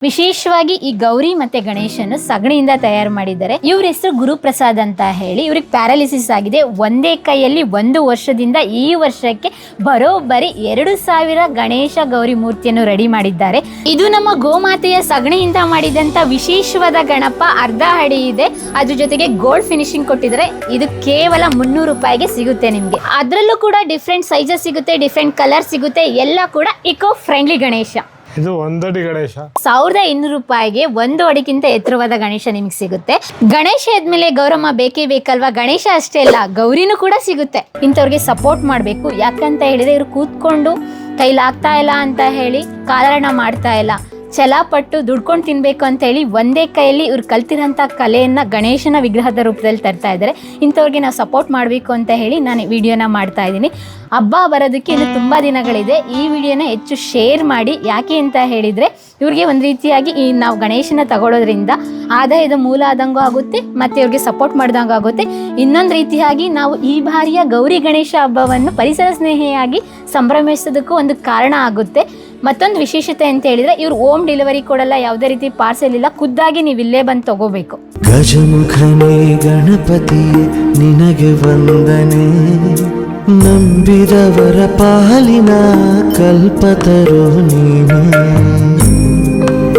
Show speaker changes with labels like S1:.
S1: ವಿಶೇಷವಾಗಿ ಈ ಗೌರಿ ಮತ್ತೆ ಗಣೇಶನು ಸಗಣಿಯಿಂದ ತಯಾರು ಮಾಡಿದ್ದಾರೆ. ಇವ್ರ ಹೆಸರು ಗುರುಪ್ರಸಾದ್ ಅಂತ ಹೇಳಿ. ಇವ್ರಿಗೆ ಪ್ಯಾರಾಲಿಸಿಸ್ ಆಗಿದೆ. ಒಂದೇ ಕೈಯಲ್ಲಿ 1 ವರ್ಷದಿಂದ ಈ ವರ್ಷಕ್ಕೆ ಬರೋಬ್ಬರಿ 2000 ಗಣೇಶ ಗೌರಿ ಮೂರ್ತಿಯನ್ನು ರೆಡಿ ಮಾಡಿದ್ದಾರೆ. ಇದು ನಮ್ಮ ಗೋಮಾತೆಯ ಸಗಣಿಯಿಂದ ಮಾಡಿದಂತ ವಿಶೇಷವಾದ ಗಣಪ. ಅರ್ಧ ಅಡಿ ಇದೆ. ಅದ್ರ ಜೊತೆಗೆ ಗೋಲ್ಡ್ ಫಿನಿಶಿಂಗ್ ಕೊಟ್ಟಿದ್ದಾರೆ. ಇದು ಕೇವಲ 300 ರೂಪಾಯಿಗೆ ಸಿಗುತ್ತೆ ನಿಮ್ಗೆ. ಅದರಲ್ಲೂ ಕೂಡ ಡಿಫ್ರೆಂಟ್ ಸೈಜಸ್ ಸಿಗುತ್ತೆ, ಡಿಫ್ರೆಂಟ್ ಕಲರ್ ಸಿಗುತ್ತೆ. ಎಲ್ಲ ಕೂಡ ಇಕೋ ಫ್ರೆಂಡ್ಲಿ ಗಣೇಶ.
S2: ಇದು 1 ಅಡಿ ಗಣೇಶ
S1: 1200 ರೂಪಾಯಿಗೆ 1 ಅಡಿಗಿಂತ ಎತ್ತರವಾದ ಗಣೇಶ ನಿಮ್ಗೆ ಸಿಗುತ್ತೆ. ಗಣೇಶ ಆದ್ಮೇಲೆ ಗೌರಮ್ಮ ಬೇಕೇ ಬೇಕಲ್ವಾ? ಗಣೇಶ ಅಷ್ಟೇ ಅಲ್ಲ, ಗೌರಿನೂ ಕೂಡ ಸಿಗುತ್ತೆ. ಇಂಥವ್ರಿಗೆ ಸಪೋರ್ಟ್ ಮಾಡಬೇಕು. ಯಾಕಂತ ಹೇಳಿದ್ರೆ ಇವ್ರು ಕೂತ್ಕೊಂಡು ಕೈಲಾಗ್ತಾ ಇಲ್ಲ ಅಂತ ಹೇಳಿ ಕಾಲರಣ ಮಾಡ್ತಾ ಇಲ್ಲ, ಛಲಪಟ್ಟು ದುಡ್ಕೊಂಡು ತಿನ್ಬೇಕು ಅಂತ ಹೇಳಿ ಒಂದೇ ಕೈಯಲ್ಲಿ ಇವ್ರು ಕಲ್ತಿರೋಂಥ ಕಲೆಯನ್ನ ಗಣೇಶನ ವಿಗ್ರಹದ ರೂಪದಲ್ಲಿ ತರ್ತಾ ಇದ್ದಾರೆ. ಇಂಥವ್ರಿಗೆ ನಾವು ಸಪೋರ್ಟ್ ಮಾಡಬೇಕು ಅಂತ ಹೇಳಿ ನಾನು ವಿಡಿಯೋನ ಮಾಡ್ತಾ ಇದ್ದೀನಿ. ಹಬ್ಬ ಬರೋದಕ್ಕೆ ಇನ್ನು ತುಂಬ ದಿನಗಳಿದೆ. ಈ ವಿಡಿಯೋನ ಹೆಚ್ಚು ಶೇರ್ ಮಾಡಿ. ಯಾಕೆ ಅಂತ ಹೇಳಿದರೆ ಇವ್ರಿಗೆ ಒಂದು ರೀತಿಯಾಗಿ ಈ ನಾವು ಗಣೇಶನ ತಗೊಳ್ಳೋದ್ರಿಂದ ಆದಾಯದ ಮೂಲ ಆದಂಗೂ ಆಗುತ್ತೆ, ಮತ್ತು ಇವ್ರಿಗೆ ಸಪೋರ್ಟ್ ಮಾಡ್ದಂಗೂ ಆಗುತ್ತೆ. ಇನ್ನೊಂದು ರೀತಿಯಾಗಿ ನಾವು ಈ ಬಾರಿಯ ಗೌರಿ ಗಣೇಶ ಹಬ್ಬವನ್ನು ಪರಿಸರ ಸ್ನೇಹಿಯಾಗಿ ಸಂಭ್ರಮಿಸೋದಕ್ಕೂ ಒಂದು ಕಾರಣ ಆಗುತ್ತೆ. ಮತ್ತೊಂದು ವಿಶೇಷತೆ ಅಂತ ಹೇಳಿದ್ರೆ ಇವ್ರು ಹೋಮ್ ಡೆಲಿವರಿ ಕೊಡಲ್ಲ, ಯಾವುದೇ ರೀತಿ ಪಾರ್ಸೆಲ್ ಇಲ್ಲ, ಖುದ್ದಾಗಿ ನೀವು ಇಲ್ಲೇ ಬಂದು ತಗೋಬೇಕು.
S3: ಗಜಮುಖನೇ ಗಣಪತಿ ನಿನಗೆ ವಂದನೆ, ನಂಬಿದವರ ಪಾಲಿನ ಕಲ್ಪತರು ನೀನೇ.